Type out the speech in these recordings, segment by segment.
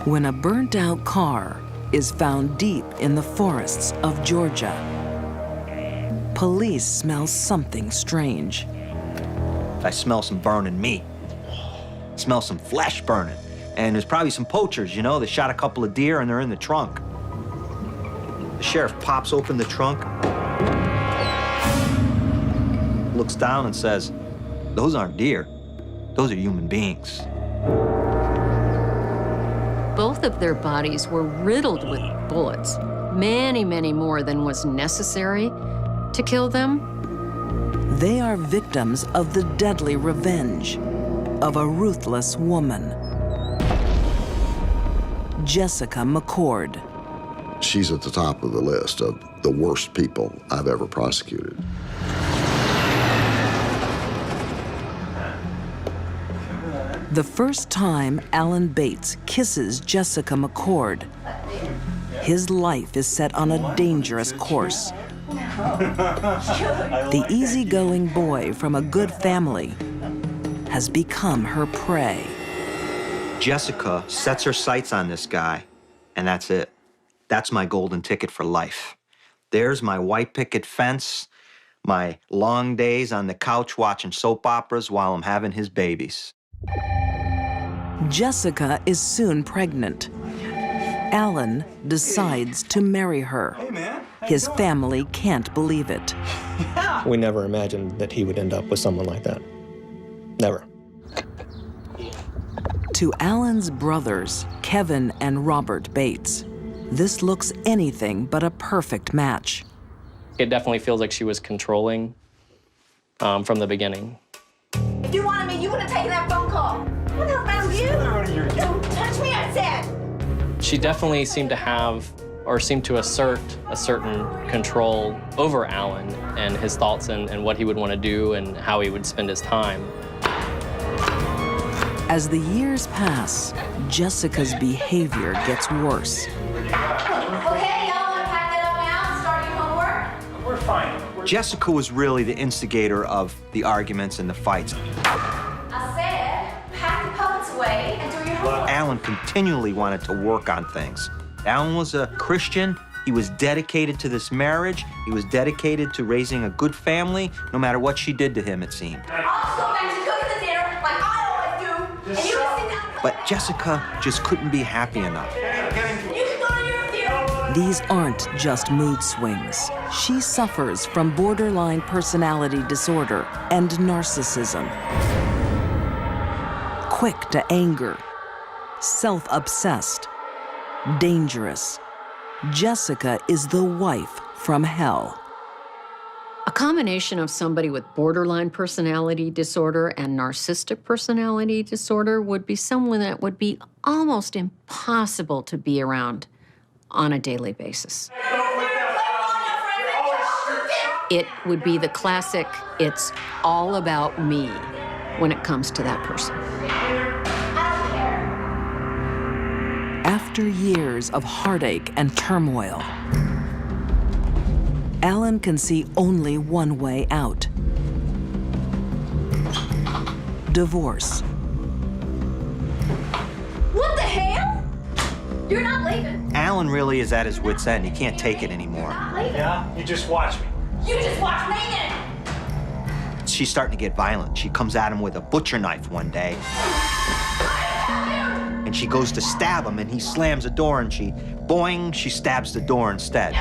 When a burnt-out car is found deep in the forests of Georgia, police smell something strange. I smell some burning meat. I smell some flesh burning. And there's probably some poachers, you know, they shot a couple of deer and they're in the trunk. The sheriff pops open the trunk, looks down and says, "Those aren't deer, those are human beings." Both of their bodies were riddled with bullets, many, many more than was necessary to kill them. They are victims of the deadly revenge of a ruthless woman. Jessica McCord. She's at the top of the list of the worst people I've ever prosecuted. The first time Alan Bates kisses Jessica McCord, his life is set on a dangerous course. The easygoing boy from a good family has become her prey. Jessica sets her sights on this guy, and that's it. That's my golden ticket for life. There's my white picket fence, my long days on the couch watching soap operas while I'm having his babies. Jessica is soon pregnant. Alan decides to marry her. His family can't believe it. We never imagined that he would end up with someone like that. Never. To Alan's brothers, Kevin and Robert Bates, this looks anything but a perfect match. It definitely feels like she was controlling from the beginning. If you wanted me, you would have taken that phone call. What the hell's wrong with you? Don't touch me, I said. She definitely seemed to have, or seemed to assert, a certain control over Alan and his thoughts and what he would want to do and how he would spend his time. As the years pass, Jessica's behavior gets worse. Okay, y'all want to pack that up now and start your homework? We're fine. Jessica was really the instigator of the arguments and the fights. I said, pack the puppets away and do your homework. Alan continually wanted to work on things. Alan was a Christian. He was dedicated to this marriage. He was dedicated to raising a good family, no matter what she did to him, it seemed. I'll just go back to cooking the dinner like I always do, and you can sit down. But Jessica just couldn't be happy enough. You can go to your theater. These aren't just mood swings. She suffers from borderline personality disorder and narcissism. Quick to anger, self-obsessed, dangerous. Jessica is the wife from hell. A combination of somebody with borderline personality disorder and narcissistic personality disorder would be someone that would be almost impossible to be around on a daily basis. It would be the classic, it's all about me when it comes to that person. After years of heartache and turmoil, Alan can see only one way out: divorce. What the hell? You're not leaving. Alan really is at his wit's end. He can't take it anymore. Not leaving. Yeah, you just watch me. You just watch me then. She's starting to get violent. She comes at him with a butcher knife one day. And she goes to stab him, and he slams the door, and she, boing, she stabs the door instead.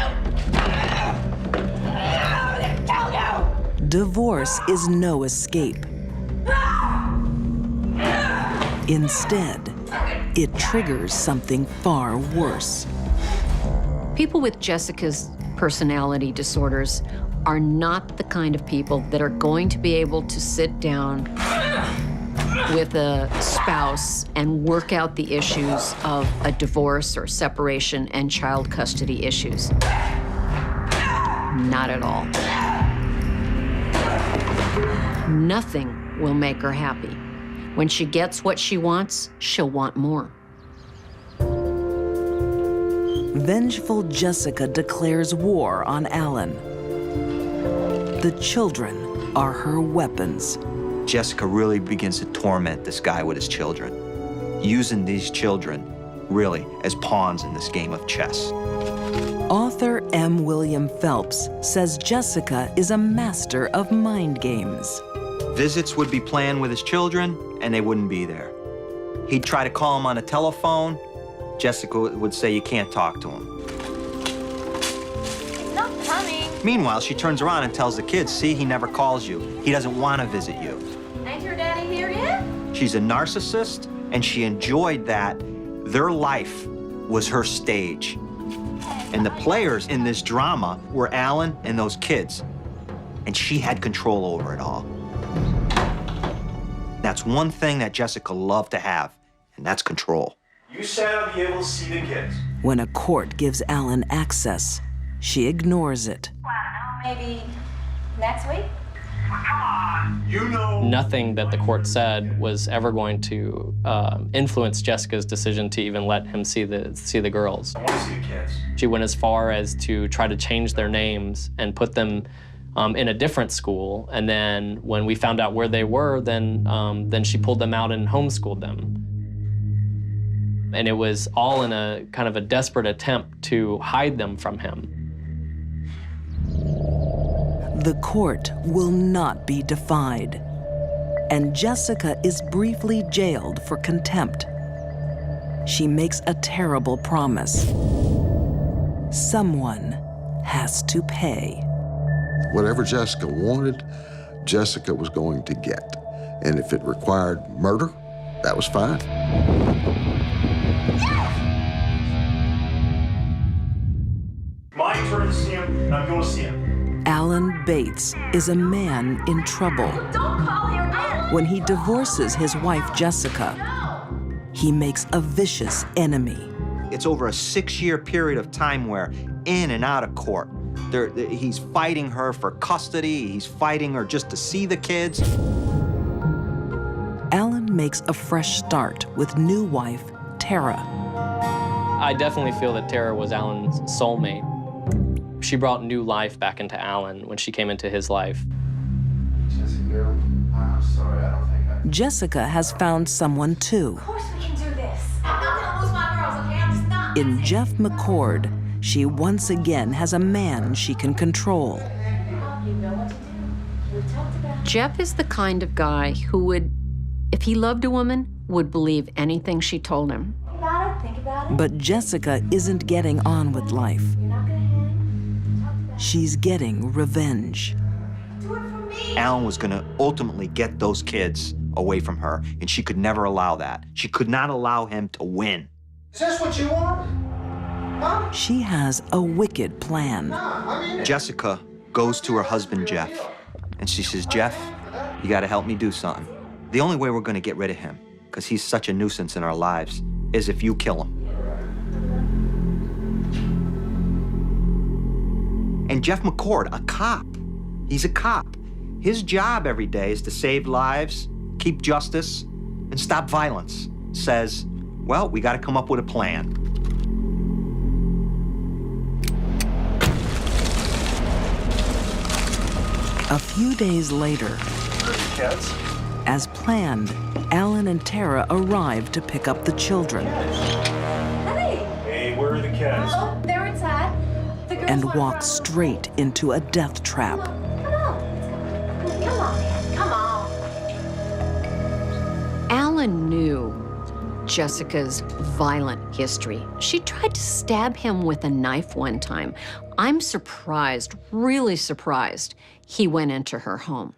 Divorce is no escape. Instead, it triggers something far worse. People with Jessica's personality disorders are not the kind of people that are going to be able to sit down with a spouse and work out the issues of a divorce or separation and child custody issues. Not at all. Nothing will make her happy. When she gets what she wants, she'll want more. Vengeful Jessica declares war on Alan. The children are her weapons. Jessica really begins to torment this guy with his children, using these children really, as pawns in this game of chess. Author M. William Phelps says Jessica is a master of mind games. Visits would be planned with his children, and they wouldn't be there. He'd try to call him on a telephone. Jessica would say you can't talk to him. He's not coming. Meanwhile, she turns around and tells the kids, see, he never calls you. He doesn't want to visit you. Ain't your daddy here yet? She's a narcissist, and she enjoyed that their life was her stage. And the players in this drama were Alan and those kids. And she had control over it all. That's one thing that Jessica loved to have, and that's control. You said I'll be able to see the kids. When a court gives Alan access, she ignores it. Well, I don't know, maybe next week? Come on. You know. Nothing that the court said was ever going to influence Jessica's decision to even let him see the girls. I want to see the kids. She went as far as to try to change their names and put them in a different school. And then when we found out where they were, then she pulled them out and homeschooled them. And it was all in a kind of a desperate attempt to hide them from him. The court will not be defied, and Jessica is briefly jailed for contempt. She makes a terrible promise. Someone has to pay. Whatever Jessica wanted, Jessica was going to get. And if it required murder, that was fine. My turn to see him, and I'm going to see him. Alan Bates is a man in trouble. Don't call here again. When he divorces his wife, Jessica, he makes a vicious enemy. It's over a 6-year period of time where in and out of court, he's fighting her for custody, he's fighting her just to see the kids. Alan makes a fresh start with new wife, Tara. I definitely feel that Tara was Alan's soulmate. She brought new life back into Alan when she came into his life. Jessica, I'm sorry, I don't think I... Jessica has found someone too. Of course we can do this. I'm not gonna lose my girls, okay? I'm just not. In Jeff McCord, she once again has a man she can control. You know what to do. We talked about it. Jeff is the kind of guy who would, if he loved a woman, would believe anything she told him. Think about it. Think about it. But Jessica isn't getting on with life. You're not gonna hang. Talked about She's getting revenge. it. Do it for me. Alan was gonna ultimately get those kids away from her, and she could never allow that. She could not allow him to win. Is this what you want? Huh? She has a wicked plan. Jessica goes to her husband, Jeff, and she says, Jeff, you gotta help me do something. The only way we're gonna get rid of him, because he's such a nuisance in our lives, is if you kill him. And Jeff McCord, a cop, he's a cop. His job every day is to save lives, keep justice, and stop violence. Says, well, we gotta come up with a plan. A few days later, Where's the kids? as planned, Alan and Tara arrive to pick up the children Hey. Hey, where are the kids? Oh, they're inside. The girls and want walk from- straight into a death trap. Come on. Come on, man. Come on. Alan knew Jessica's violent history. She tried to stab him with a knife one time. I'm surprised, really surprised, he went into her home.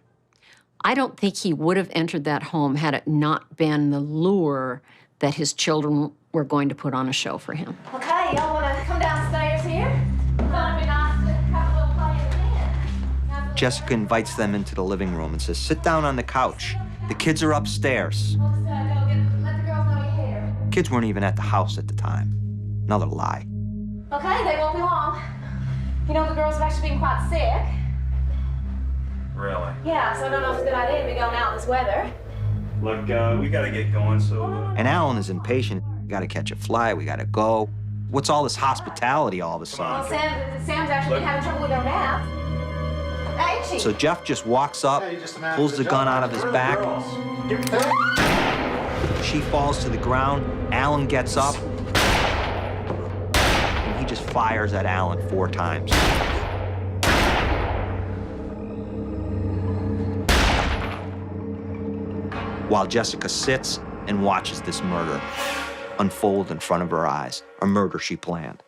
I don't think he would have entered that home had it not been the lure that his children were going to put on a show for him. Okay, y'all want to come downstairs here? Thought it'd be nice to have a little play in the den. Jessica invites them into the living room and says, sit down on the couch. The kids are upstairs. Let the girls know you're here. Kids weren't even at the house at the time. Another lie. Okay, they won't be long. You know, the girls have actually been quite sick. Really? Yeah, so I don't know if it's a good idea to be going out in this weather. Look, we gotta get going, so... And Alan is impatient. We gotta catch a flight, we gotta go. What's all this hospitality all of a Well, sudden? Sam's actually been having trouble with her nap. Ain't she? So Jeff just walks up, pulls the gun out of his back. She falls to the ground. Alan gets up, just fires at Alan 4 times. While Jessica sits and watches this murder unfold in front of her eyes, a murder she planned.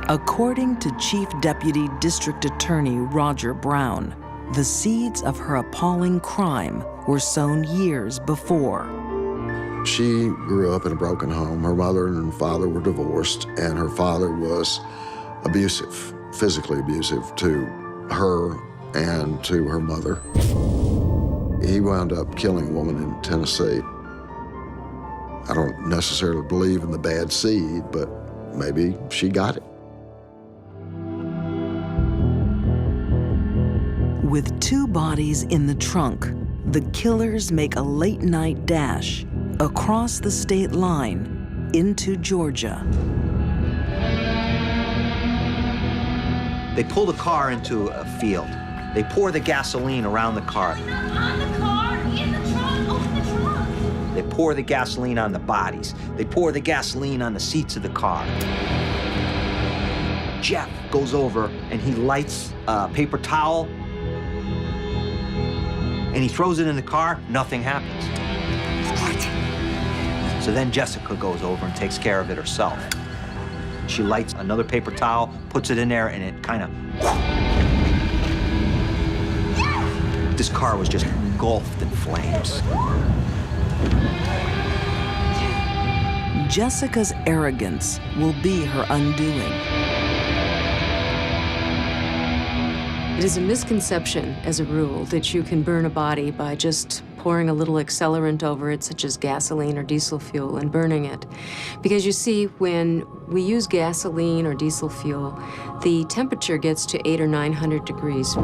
According to Chief Deputy District Attorney Roger Brown, the seeds of her appalling crime were sown years before. She grew up in a broken home. Her mother and father were divorced, and her father was abusive, physically abusive to her and to her mother. He wound up killing a woman in Tennessee. I don't necessarily believe in the bad seed, but maybe she got it. With 2 bodies in the trunk, the killers make a late-night dash across the state line into Georgia. They pull the car into a field. They pour the gasoline around the car. On the car, in the trunk, open the trunk. They pour the gasoline on the bodies. They pour the gasoline on the seats of the car. Jeff goes over and he lights a paper towel and he throws it in the car. Nothing happens. So then Jessica goes over and takes care of it herself. She lights another paper towel, puts it in there, and it kind of... This car was just engulfed in flames. Jessica's arrogance will be her undoing. It is a misconception, as a rule, that you can burn a body by just pouring a little accelerant over it, such as gasoline or diesel fuel, and burning it. Because you see, when we use gasoline or diesel fuel, the temperature gets to 800 or 900 degrees.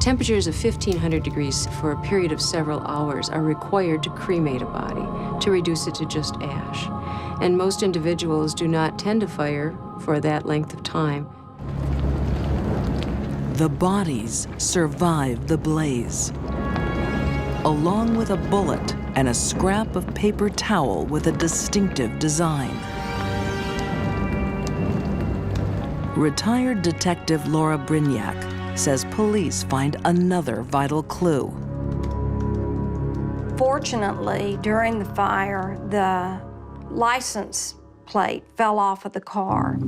Temperatures of 1,500 degrees for a period of several hours are required to cremate a body, to reduce it to just ash. And most individuals do not tend to fire for that length of time. The bodies survive the blaze, along with a bullet and a scrap of paper towel with a distinctive design. Retired Detective Laura Brignac says police find another vital clue. Fortunately, during the fire, the license plate fell off of the car.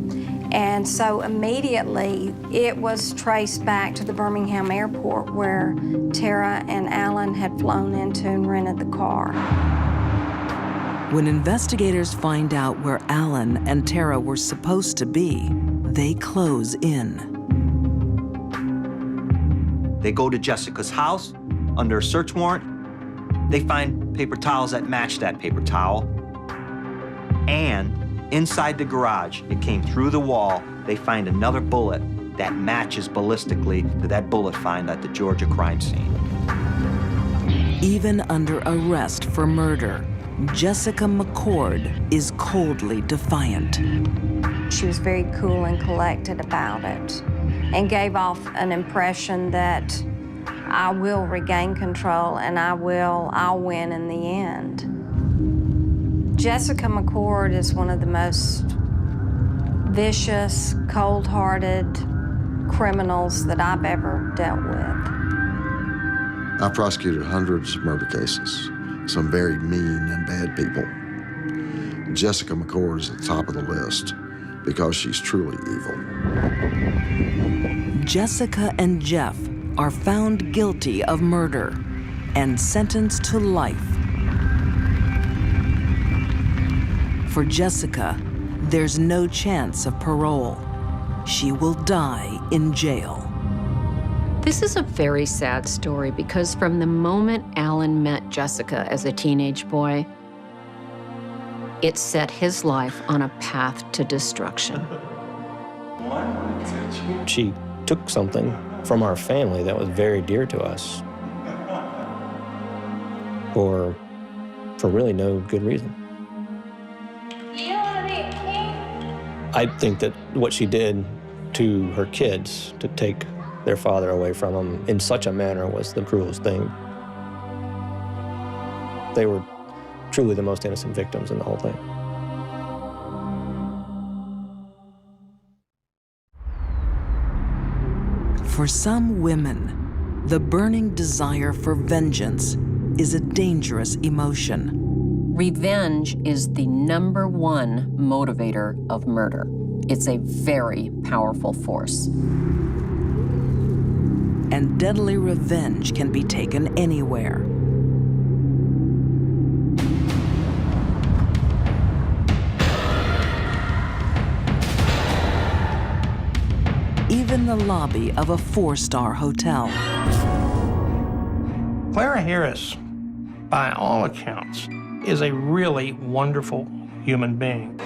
And so immediately it was traced back to the Birmingham airport where Tara and Alan had flown into and rented the car. When investigators find out where Alan and Tara were supposed to be, they close in. They go to Jessica's house under a search warrant. They find paper towels that match that paper towel. And inside the garage, it came through the wall, they find another bullet that matches ballistically to that bullet find at the Georgia crime scene. Even under arrest for murder, Jessica McCord is coldly defiant. She was very cool and collected about it and gave off an impression that I will regain control and I'll win in the end. Jessica McCord is one of the most vicious, cold-hearted criminals that I've ever dealt with. I prosecuted hundreds of murder cases, some very mean and bad people. Jessica McCord is at the top of the list because she's truly evil. Jessica and Jeff are found guilty of murder and sentenced to life. For Jessica, there's no chance of parole. She will die in jail. This is a very sad story because from the moment Alan met Jessica as a teenage boy, it set his life on a path to destruction. She took something from our family that was very dear to us for really no good reason. I think that what she did to her kids, to take their father away from them in such a manner, was the cruelest thing. They were truly the most innocent victims in the whole thing. For some women, the burning desire for vengeance is a dangerous emotion. Revenge is the #1 motivator of murder. It's a very powerful force. And deadly revenge can be taken anywhere. Even the lobby of a 4-star hotel. Clara Harris, by all accounts, is a really wonderful human being.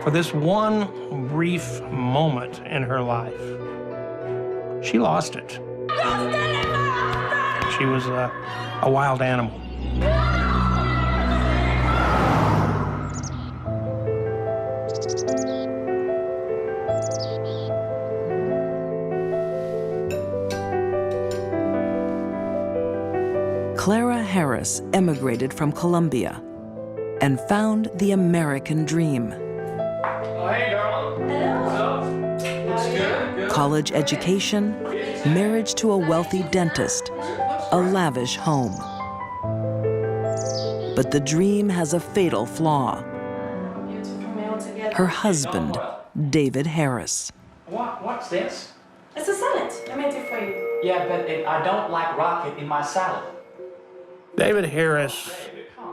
For this one brief moment in her life, she lost it. She was a wild animal. Clara Harris emigrated from Colombia and found the American dream. Oh, hey, girl. Hello. What's up? Looks good. College education, marriage to a wealthy dentist, a lavish home. But the dream has a fatal flaw. Her husband, David Harris. What's this? It's a salad. I made it for you. Yeah, but I don't like rocket in my salad. David Harris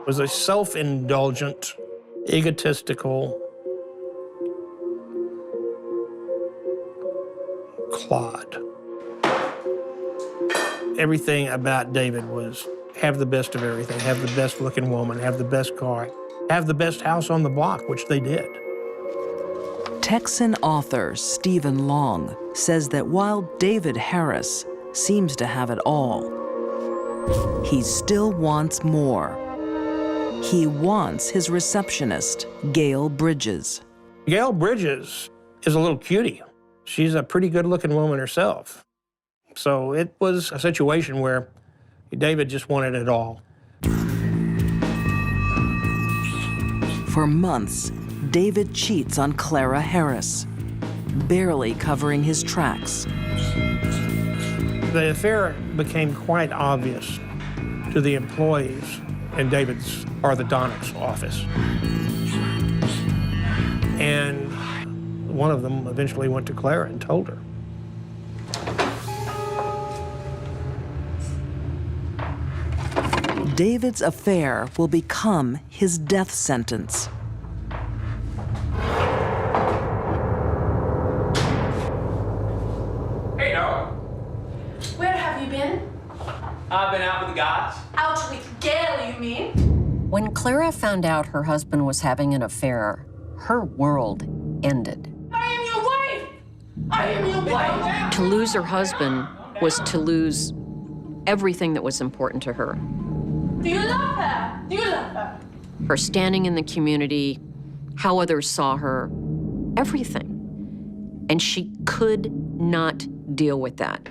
was a self-indulgent, egotistical clod. Everything about David was have the best of everything, have the best looking woman, have the best car, have the best house on the block, which they did. Texan author Stephen Long says that while David Harris seems to have it all, he still wants more. He wants his receptionist, Gail Bridges. Gail Bridges is a little cutie. She's a pretty good-looking woman herself. So it was a situation where David just wanted it all. For months, David cheats on Clara Harris, barely covering his tracks. The affair became quite obvious to the employees in David's orthodontics office. And one of them eventually went to Clara and told her. David's affair will become his death sentence. Hey, Noah. Where have you been? I've been out with the guys. Out with Gail, you mean? When Clara found out her husband was having an affair, her world ended. I am your wife! I am your wife! To lose her husband was to lose everything that was important to her. Do you love her? Do you love her? Her standing in the community, how others saw her, everything. And she could not deal with that.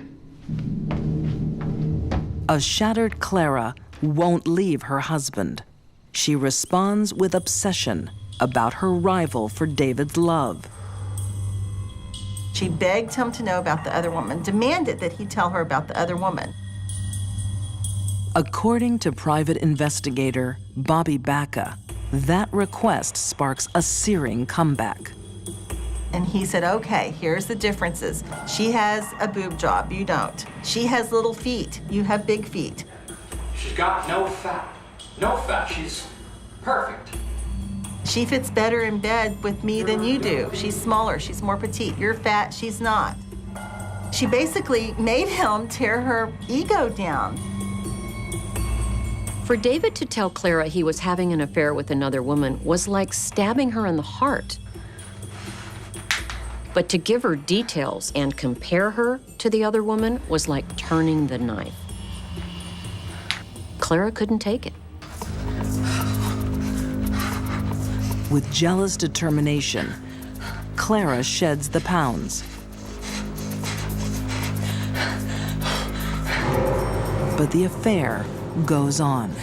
A shattered Clara won't leave her husband. She responds with obsession about her rival for David's love. She begged him to know about the other woman, demanded that he tell her about the other woman. According to private investigator Bobby Baca, that request sparks a searing comeback. And he said, okay, here's the differences. She has a boob job, you don't. She has little feet, you have big feet. She's got no fat. No fat. She's perfect. She fits better in bed with me than you do. She's smaller, she's more petite. You're fat, she's not. She basically made him tear her ego down. For David to tell Clara he was having an affair with another woman was like stabbing her in the heart. But to give her details and compare her to the other woman was like turning the knife. Clara couldn't take it. With jealous determination, Clara sheds the pounds. But the affair goes on.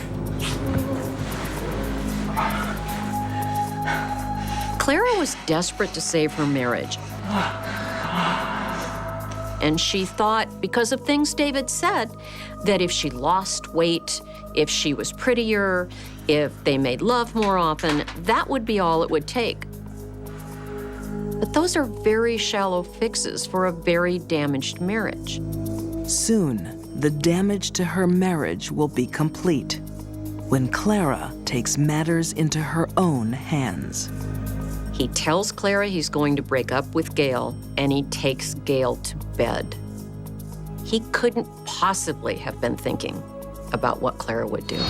Clara was desperate to save her marriage. And she thought, because of things David said, that if she lost weight, if she was prettier, if they made love more often, that would be all it would take. But those are very shallow fixes for a very damaged marriage. Soon, the damage to her marriage will be complete when Clara takes matters into her own hands. He tells Clara he's going to break up with Gail, and he takes Gail to bed. He couldn't possibly have been thinking about what Clara would do.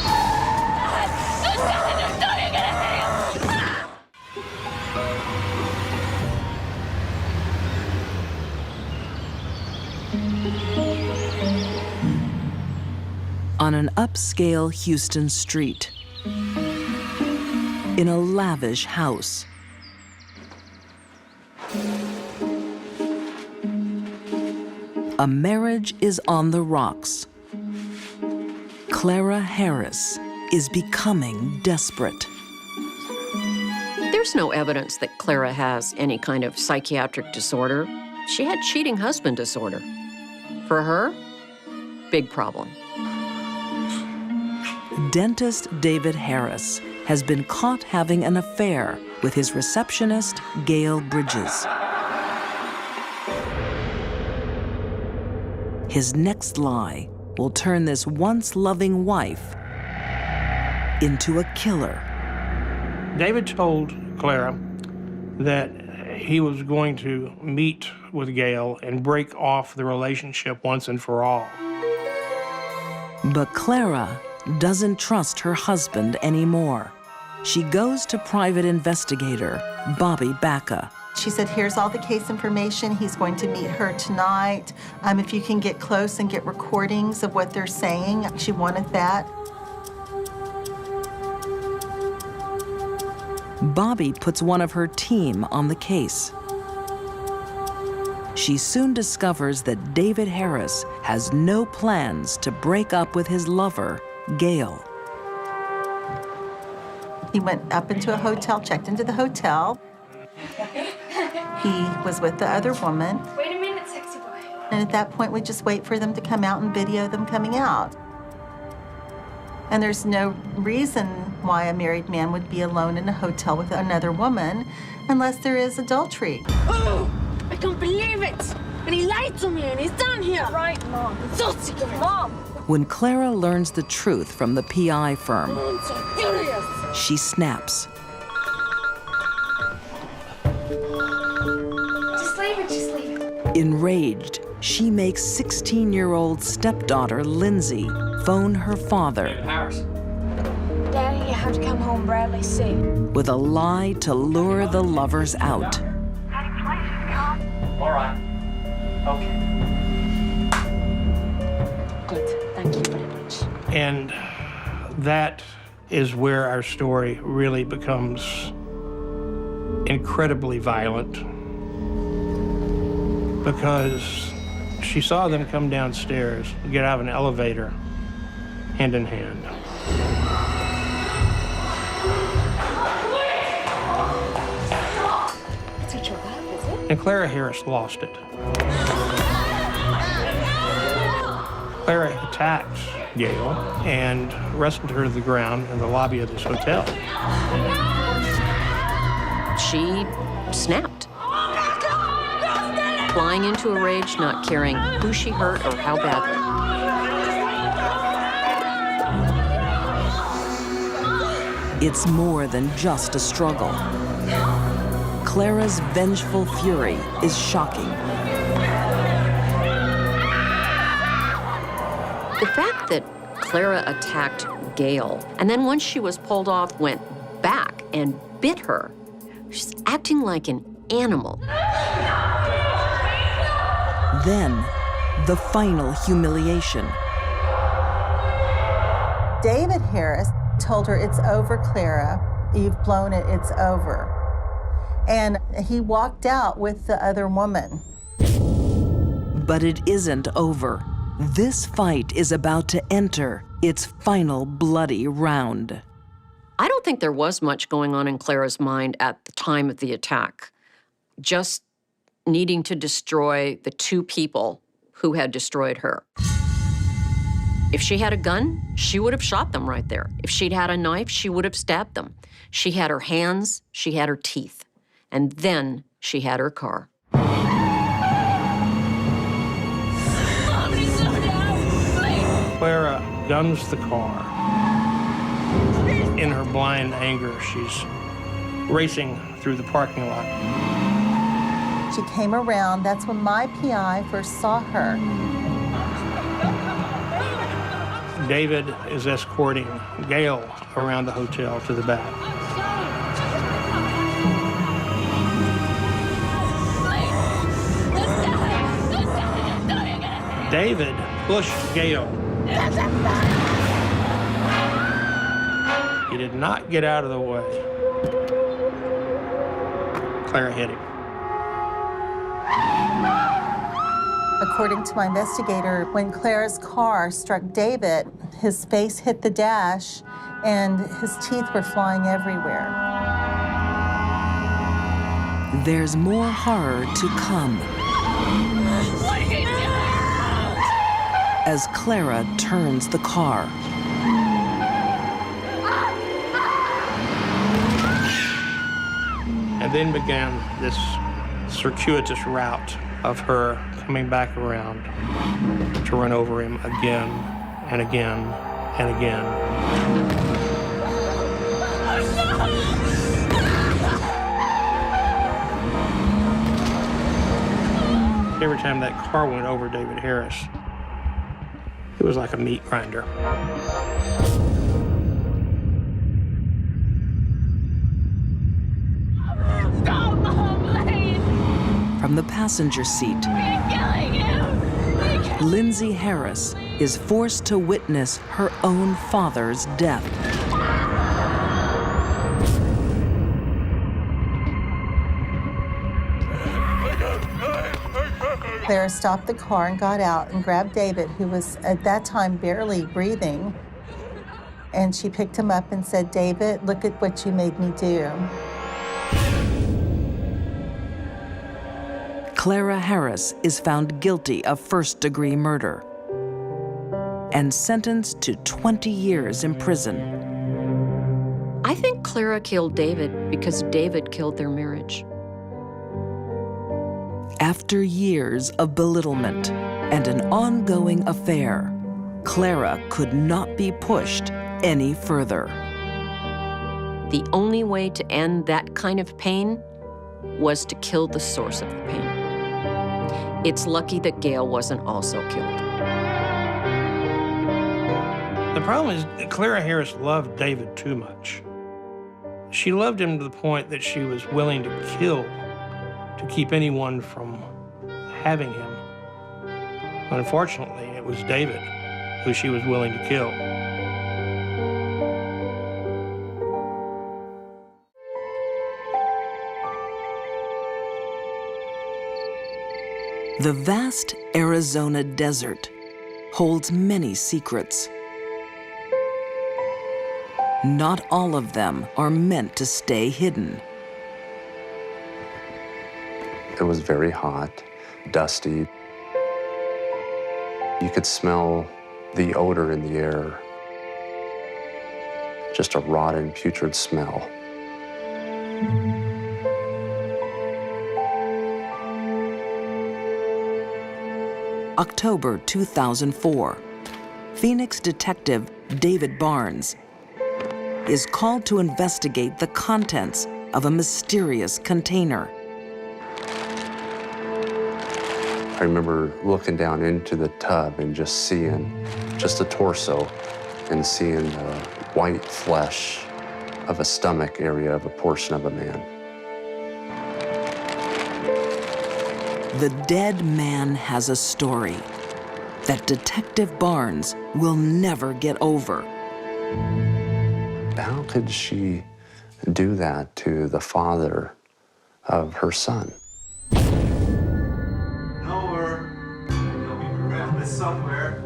On an upscale Houston street, in a lavish house, a marriage is on the rocks. Clara Harris is becoming desperate. There's no evidence that Clara has any kind of psychiatric disorder. She had cheating husband disorder. For her, big problem. Dentist David Harris has been caught having an affair with his receptionist, Gail Bridges. His next lie will turn this once loving wife into a killer. David told Clara that he was going to meet with Gail and break off the relationship once and for all. But Clara doesn't trust her husband anymore. She goes to private investigator Bobby Baca. She said, here's all the case information. He's going to meet her tonight. If you can get close and get recordings of what they're saying. She wanted that. Bobby puts one of her team on the case. She soon discovers that David Harris has no plans to break up with his lover, Gail. He went up into a hotel, checked into the hotel. He was with the other woman. Wait a minute, sexy boy. And at that point, we just wait for them to come out and video them coming out. And there's no reason why a married man would be alone in a hotel with another woman unless there is adultery. Oh, I can't believe it. And he lied to me and he's down here. Right, Mom. I'm so sick of it. Mom. When Clara learns the truth from the PI firm, I'm so furious. she snaps. Just leave it, just leave it. Enraged, she makes 16-year-old stepdaughter Lindsay phone her father Daddy, you have to come home, Bradley, soon. with a lie to lure the lovers out. All right. Okay. Good. Thank you very much. And that is where our story really becomes incredibly violent, because she saw them come downstairs, get out of an elevator, hand in hand. It's what you're about, is it? And Clara Harris lost it. Clara attacked Gail and wrestled her to the ground in the lobby of this hotel. She snapped. Flying into a rage, not caring who she hurt or how badly. It's more than just a struggle. Clara's vengeful fury is shocking. The fact that Clara attacked Gail, and then once she was pulled off, went back and bit her, she's acting like an animal. Then, the final humiliation. David Harris told her, it's over, Clara. You've blown it, it's over. And he walked out with the other woman. But it isn't over. This fight is about to enter its final bloody round. I don't think there was much going on in Clara's mind at the time of the attack. Just needing to destroy the two people who had destroyed her. If she had a gun, she would have shot them right there. If she'd had a knife, she would have stabbed them. She had her hands, she had her teeth, and then she had her car. Clara guns the car. In her blind anger, she's racing through the parking lot. She came around. That's when my PI first saw her. David is escorting Gail around the hotel to the back. David pushed Gail. He did not get out of the way. Clara hit him. According to my investigator, when Clara's car struck David, his face hit the dash and his teeth were flying everywhere. There's more horror to come. What are you doing? As Clara turns the car. And then began this circuitous route of her coming back around to run over him again and again and again. Every time that car went over David Harris, it was like a meat grinder. Stop, Mom, please. From the passenger seat, We're killing him. Lindsay Harris is forced to witness her own father's death. Clara stopped the car and got out and grabbed David, who was at that time barely breathing. And she picked him up and said, "David, look at what you made me do." Clara Harris is found guilty of first-degree murder and sentenced to 20 years in prison. I think Clara killed David because David killed their marriage. After years of belittlement and an ongoing affair, Clara could not be pushed any further. The only way to end that kind of pain was to kill the source of the pain. It's lucky that Gail wasn't also killed. The problem is that Clara Harris loved David too much. She loved him to the point that she was willing to kill to keep anyone from having him. Unfortunately, it was David who she was willing to kill. The vast Arizona desert holds many secrets. Not all of them are meant to stay hidden. It was very hot, dusty. You could smell the odor in the air. Just a rotten, putrid smell. October 2004, Phoenix detective David Barnes is called to investigate the contents of a mysterious container. I remember looking down into the tub and just seeing just a torso and seeing the white flesh of a stomach area of a portion of a man. The dead man has a story that Detective Barnes will never get over. How could she do that to the father of her son? Over. You'll be around this somewhere.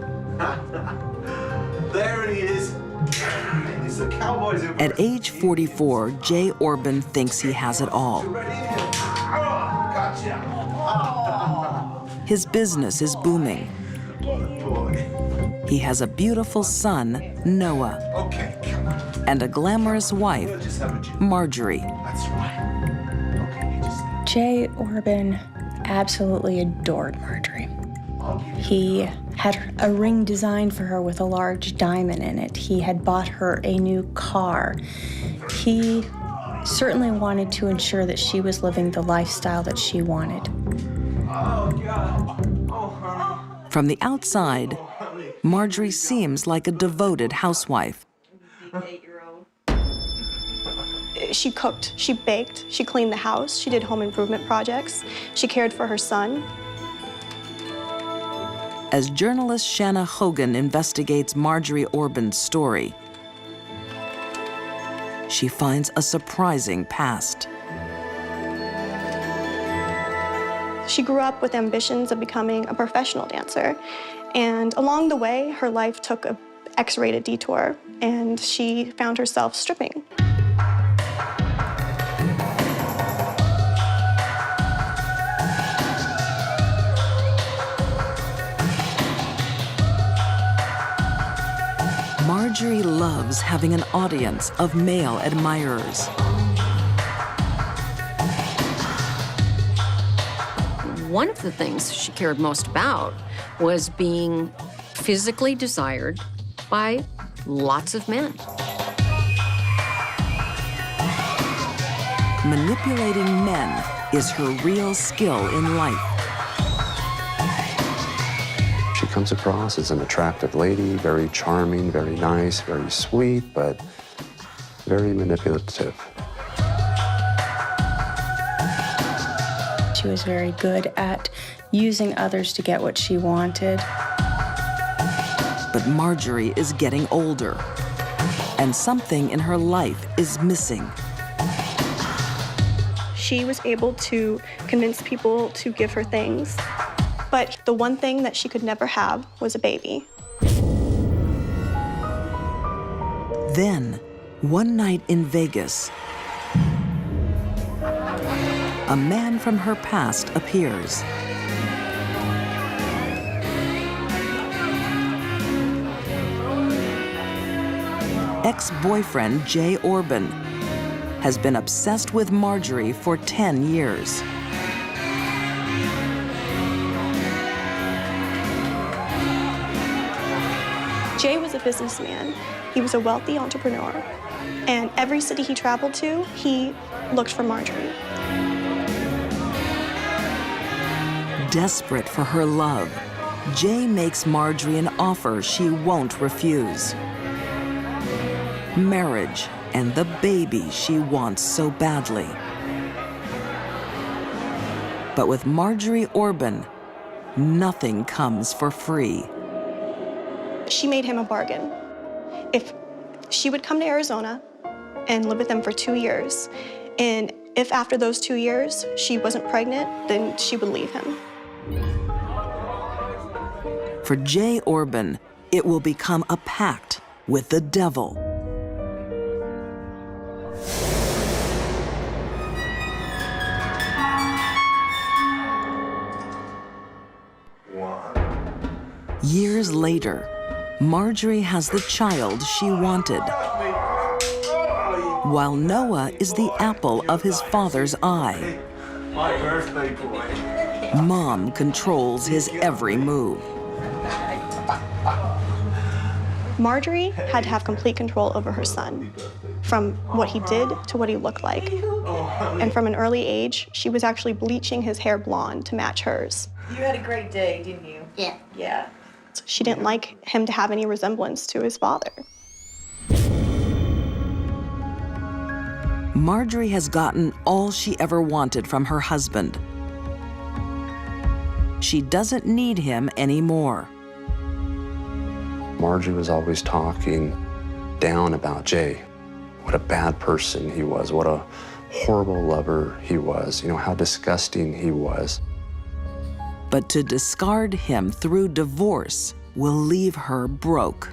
There he is. It's the Cowboys. At age 44, Jay Orban thinks he has it all. Gotcha. His business is booming. He has a beautiful son, Noah, Okay, come on. and a glamorous wife, Marjorie. That's right. Jay Orban absolutely adored Marjorie. He had a ring designed for her with a large diamond in it. He had bought her a new car. He certainly wanted to ensure that she was living the lifestyle that she wanted. Oh, God. Oh, honey. From the outside, Marjorie seems like a devoted housewife. She cooked, she baked, she cleaned the house, she did home improvement projects, she cared for her son. As journalist Shanna Hogan investigates Marjorie Orban's story, she finds a surprising past. She grew up with ambitions of becoming a professional dancer, and along the way, her life took an X-rated detour, and she found herself stripping. Marjorie loves having an audience of male admirers. One of the things she cared most about was being physically desired by lots of men. Manipulating men is her real skill in life. She comes across as an attractive lady, very charming, very nice, very sweet, but very manipulative. She was very good at using others to get what she wanted. But Marjorie is getting older, and something in her life is missing. She was able to convince people to give her things, but the one thing that she could never have was a baby. Then, one night in Vegas, a man from her past appears. Ex-boyfriend Jay Orban has been obsessed with Marjorie for 10 years. Jay was a businessman. He was a wealthy entrepreneur. And every city he traveled to, he looked for Marjorie. Desperate for her love, Jay makes Marjorie an offer she won't refuse. Marriage and the baby she wants so badly. But with Marjorie Orban, nothing comes for free. She made him a bargain. If she would come to Arizona and live with them for 2 years, and if after those 2 years she wasn't pregnant, then she would leave him. For Jay Orban, it will become a pact with the devil. Years later, Marjorie has the child she wanted, while Noah is the apple of his father's eye. My birthday boy. Mom controls his every move. Marjorie had to have complete control over her son, from what he did to what he looked like. And from an early age, she was actually bleaching his hair blonde to match hers. You had a great day, didn't you? Yeah. Yeah. She didn't like him to have any resemblance to his father. Marjorie has gotten all she ever wanted from her husband. She doesn't need him anymore. Marjorie was always talking down about Jay. What a bad person he was, what a horrible lover he was, you know, how disgusting he was. But to discard him through divorce will leave her broke.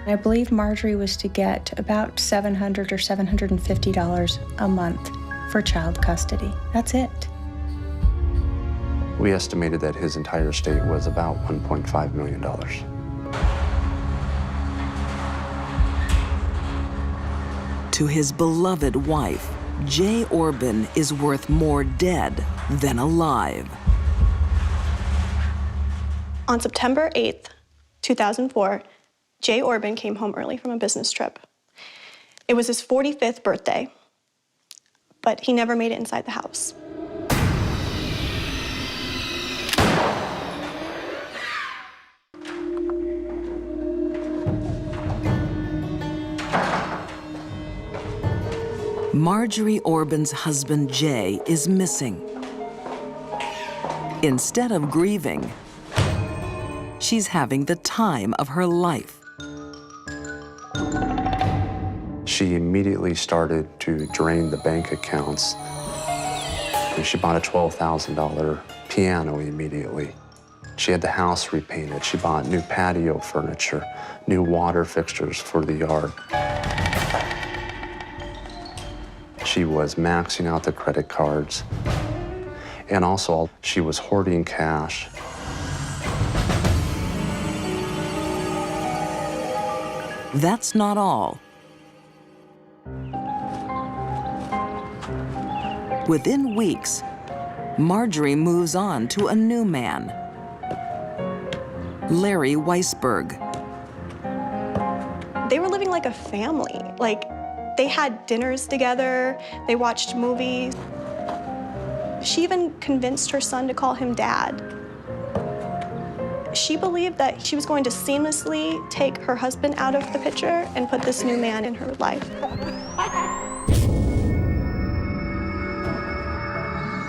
I believe Marjorie was to get about $700 or $750 a month for child custody. That's it. We estimated that his entire estate was about $1.5 million. To his beloved wife, Jay Orban is worth more dead than alive. On September 8th, 2004, Jay Orban came home early from a business trip. It was his 45th birthday, but he never made it inside the house. Marjorie Orban's husband, Jay, is missing. Instead of grieving, she's having the time of her life. She immediately started to drain the bank accounts. And she bought a $12,000 piano immediately. She had the house repainted. She bought new patio furniture, new water fixtures for the yard. She was maxing out the credit cards. And also, she was hoarding cash. That's not all. Within weeks, Marjorie moves on to a new man, Larry Weisberg. They were living like a family. Like, they had dinners together, they watched movies. She even convinced her son to call him Dad. She believed that she was going to seamlessly take her husband out of the picture and put this new man in her life.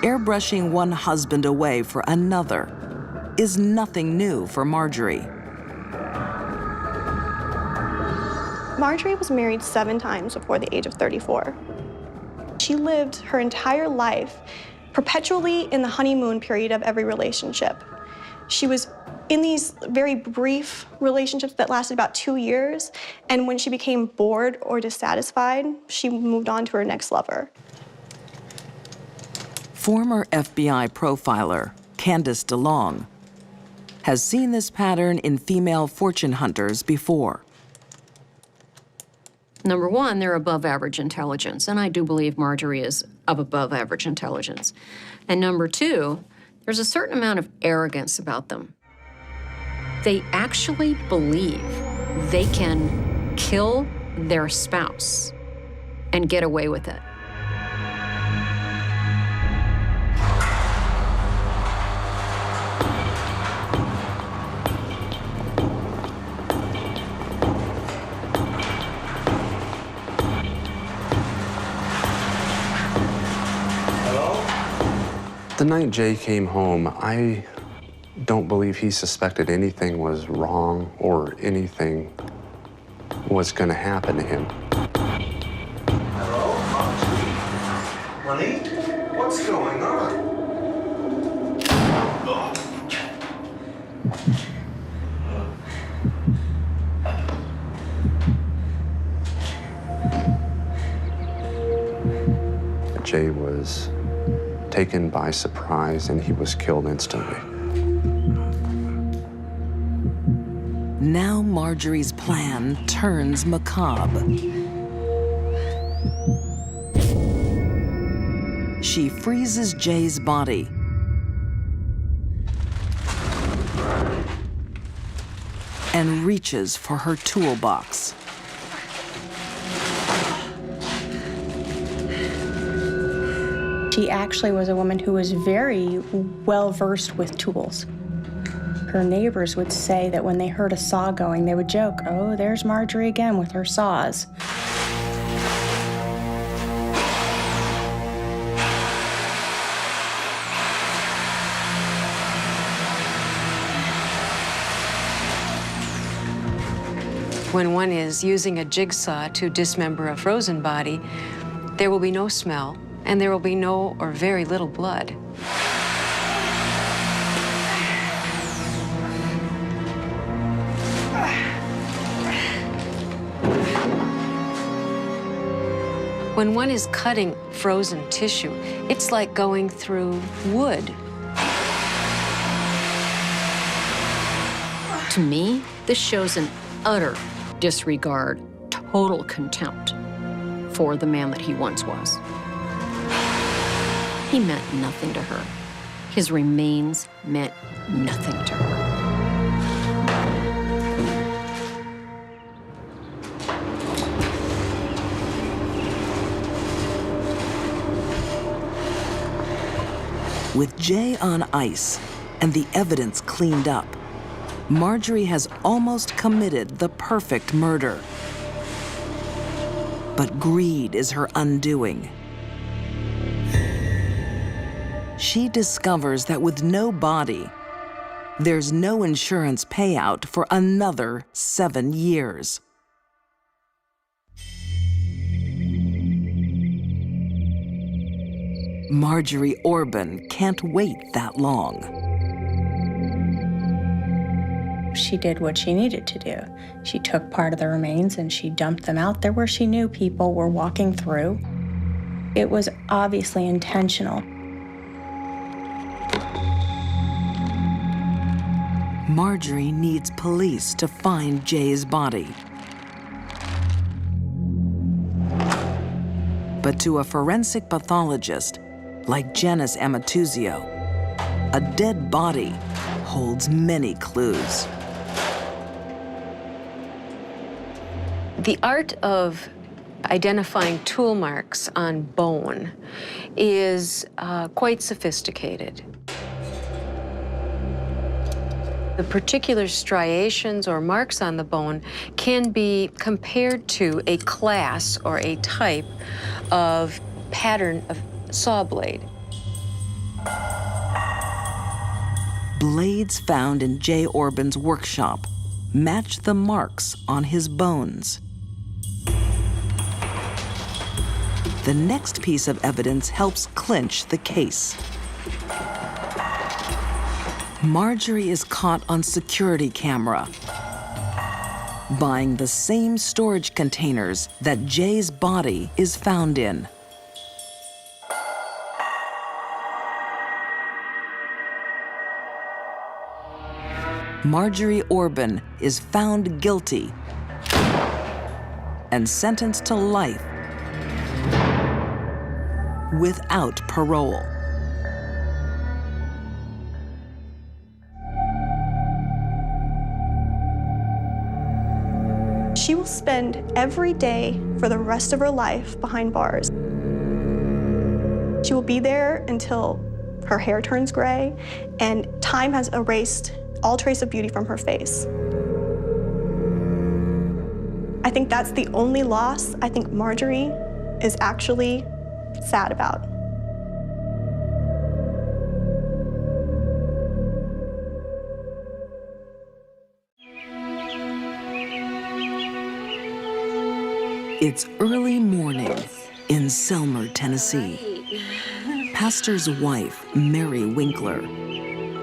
Airbrushing one husband away for another is nothing new for Marjorie. Marjorie was married 7 times before the age of 34. She lived her entire life perpetually in the honeymoon period of every relationship. She was in these very brief relationships that lasted about 2 years, and when she became bored or dissatisfied, she moved on to her next lover. Former FBI profiler Candice DeLong has seen this pattern in female fortune hunters before. Number one, they're above average intelligence, and I do believe Marjorie is of above average intelligence. And number two, there's a certain amount of arrogance about them. They actually believe they can kill their spouse and get away with it. The night Jay came home, I don't believe he suspected anything was wrong or anything was going to happen to him. Hello, honey? What's going on? Jay was taken by surprise and he was killed instantly. Now Marjorie's plan turns macabre. She freezes Jay's body and reaches for her toolbox. She actually was a woman who was very well versed with tools. Her neighbors would say that when they heard a saw going, they would joke, "Oh, there's Marjorie again with her saws." When one is using a jigsaw to dismember a frozen body, there will be no smell, and there will be no or very little blood. When one is cutting frozen tissue, it's like going through wood. To me, this shows an utter disregard, total contempt for the man that he once was. He meant nothing to her. His remains meant nothing to her. With Jay on ice and the evidence cleaned up, Marjorie has almost committed the perfect murder. But greed is her undoing. She discovers that with no body, there's no insurance payout for another 7 years. Marjorie Orban can't wait that long. She did what she needed to do. She took part of the remains and she dumped them out there where she knew people were walking through. It was obviously intentional. Marjorie needs police to find Jay's body. But to a forensic pathologist like Janis Amatuzio, a dead body holds many clues. The art of identifying tool marks on bone is quite sophisticated. The particular striations or marks on the bone can be compared to a class or a type of pattern of saw blade. Blades found in Jay Orban's workshop match the marks on his bones. The next piece of evidence helps clinch the case. Marjorie is caught on security camera, buying the same storage containers that Jay's body is found in. Marjorie Orban is found guilty and sentenced to life without parole. She will spend every day for the rest of her life behind bars. She will be there until her hair turns gray and time has erased all trace of beauty from her face. I think that's the only loss I think Marjorie is actually sad about. It's early morning in Selmer, Tennessee. Pastor's wife, Mary Winkler,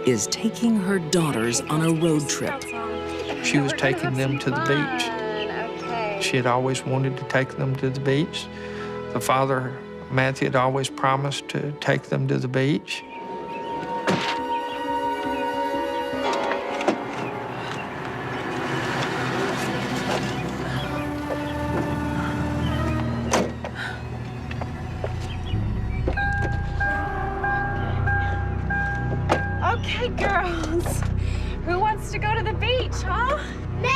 is taking her daughters on a road trip. She was taking them to the beach. She had always wanted to take them to the beach. The father, Matthew, had always promised to take them to the beach. Okay, girls. Who wants to go to the beach, huh? Me!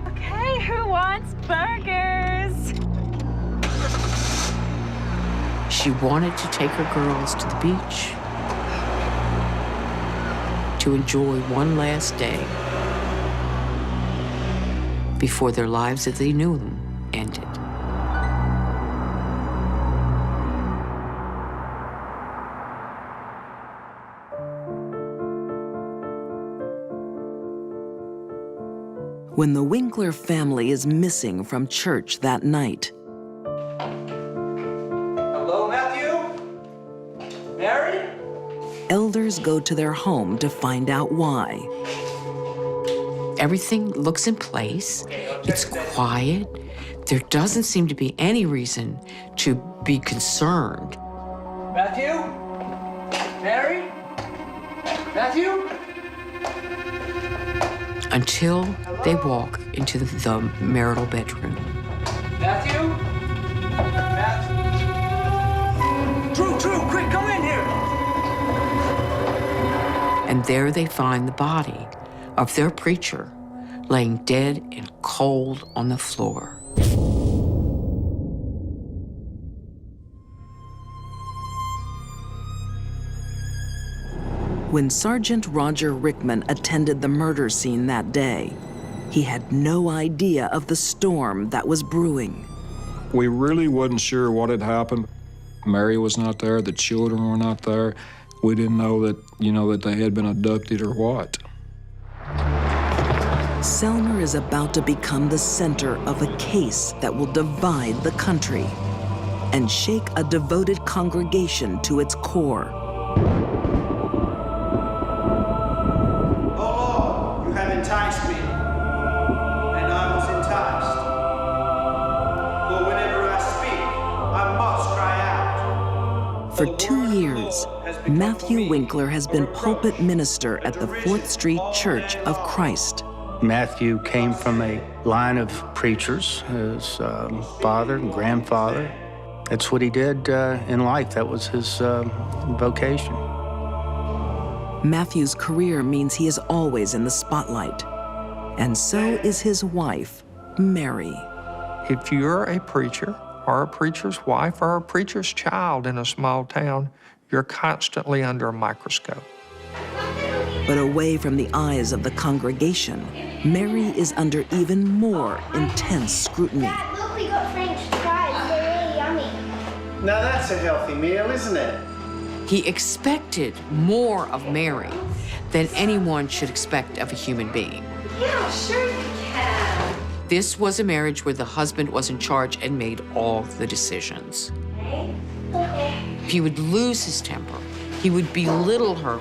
Okay, who wants burgers? She wanted to take her girls to the beach to enjoy one last day before their lives as they knew them ended. When the Winkler family is missing from church that night, Hello, Matthew? Mary? elders go to their home to find out why. Everything looks in place. It's quiet. There doesn't seem to be any reason to be concerned. Matthew? Mary? Matthew? Until they walk into the marital bedroom. Matthew? Drew, quick, come in here! And there they find the body of their preacher laying dead and cold on the floor. When Sergeant Roger Rickman attended the murder scene that day, he had no idea of the storm that was brewing. We really wasn't sure what had happened. Mary was not there, the children were not there. We didn't know that, that they had been abducted or what. Selmer is about to become the center of a case that will divide the country and shake a devoted congregation to its core. Enticed me, and I was enticed. For whenever I speak, I must cry out. For 2 years, Matthew Winkler has been pulpit minister at the 4th Street Church of Christ. Matthew came from a line of preachers, his father and grandfather. That's what he did in life. That was his vocation. Matthew's career means he is always in the spotlight, and so is his wife, Mary. If you're a preacher or a preacher's wife or a preacher's child in a small town, you're constantly under a microscope. But away from the eyes of the congregation, Mary is under even more intense scrutiny. Look, we got French fries. They're really yummy. Now that's a healthy meal, isn't it? He expected more of Mary than anyone should expect of a human being. Yeah, sure you can. This was a marriage where the husband was in charge and made all the decisions. He would lose his temper. He would belittle her.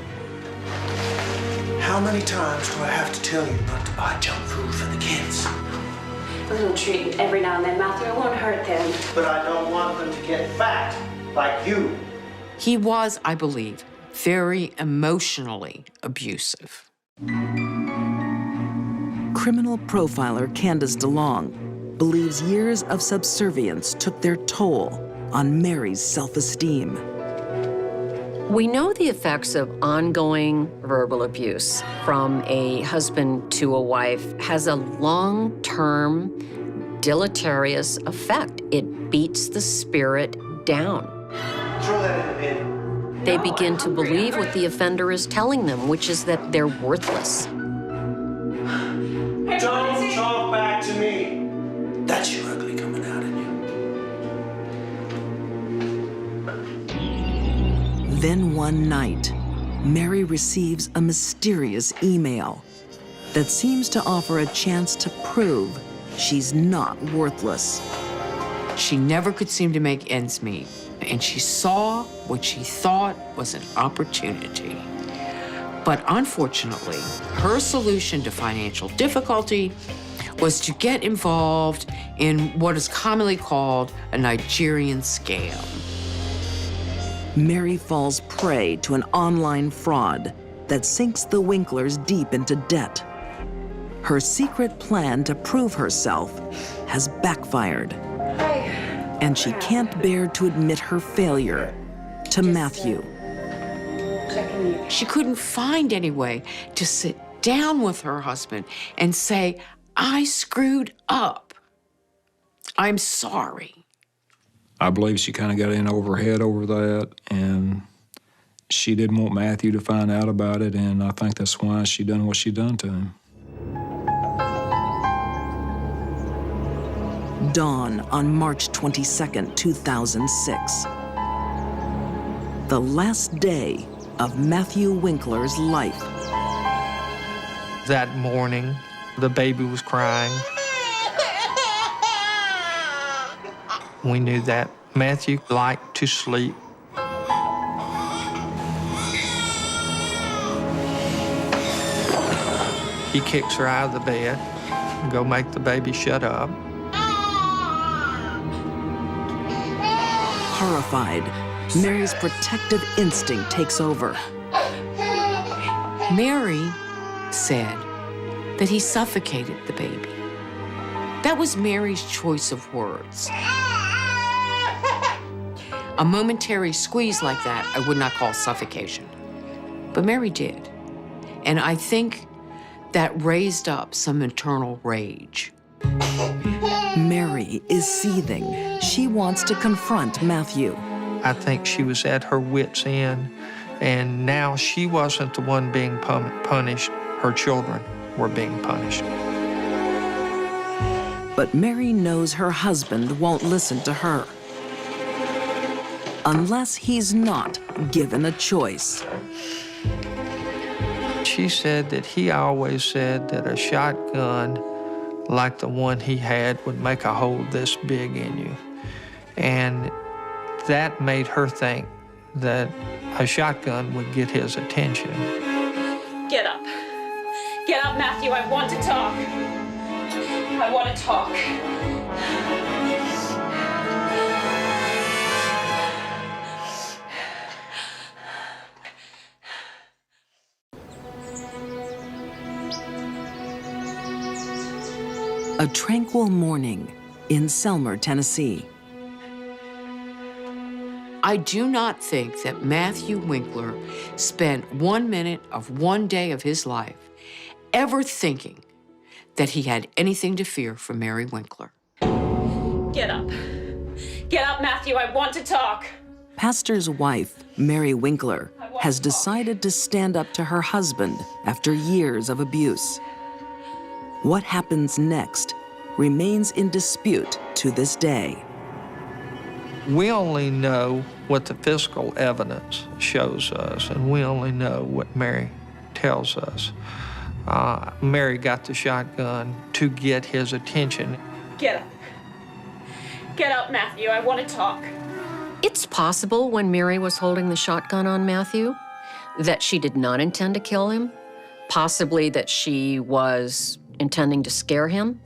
How many times do I have to tell you not to buy junk food for the kids? A little treat every now and then, Matthew. It won't hurt them. But I don't want them to get fat like you. He was, I believe, very emotionally abusive. Criminal profiler Candice DeLong believes years of subservience took their toll on Mary's self-esteem. We know the effects of ongoing verbal abuse from a husband to a wife has a long-term deleterious effect. It beats the spirit down. Throw that in the bin. They begin to believe what the offender is telling them, which is that they're worthless. Don't talk back to me. That's your ugly coming out in you. Then one night, Mary receives a mysterious email that seems to offer a chance to prove she's not worthless. She never could seem to make ends meet, and she saw what she thought was an opportunity. But unfortunately, her solution to financial difficulty was to get involved in what is commonly called a Nigerian scam. Mary falls prey to an online fraud that sinks the Winklers deep into debt. Her secret plan to prove herself has backfired. And she can't bear to admit her failure to Matthew. She couldn't find any way to sit down with her husband and say, I screwed up. I'm sorry. I believe she kind of got in over her head over that, and she didn't want Matthew to find out about it, and I think that's why she done what she done to him. Dawn on March 22nd, 2006. The last day of Matthew Winkler's life. That morning, the baby was crying. We knew that Matthew liked to sleep. He kicks her out of the bed, go make the baby shut up. Horrified, Mary's protective instinct takes over. Mary said that he suffocated the baby. That was Mary's choice of words. A momentary squeeze like that I would not call suffocation, but Mary did. And I think that raised up some internal rage. Mary is seething. She wants to confront Matthew. I think she was at her wit's end, and now she wasn't the one being punished. Her children were being punished. But Mary knows her husband won't listen to her. Unless he's not given a choice. She said that he always said that a shotgun like the one he had would make a hole this big in you. And that made her think that a shotgun would get his attention. Get up. Get up, Matthew. I want to talk. I want to talk. A tranquil morning in Selmer, Tennessee. I do not think that Matthew Winkler spent 1 minute of one day of his life ever thinking that he had anything to fear from Mary Winkler. Get up. Get up, Matthew. I want to talk. Pastor's wife, Mary Winkler, has decided to stand up to her husband after years of abuse. What happens next remains in dispute to this day. We only know what the physical evidence shows us, and we only know what Mary tells us. Mary got the shotgun to get his attention. Get up. Get up, Matthew. I want to talk. It's possible when Mary was holding the shotgun on Matthew that she did not intend to kill him, possibly that she was intending to scare him,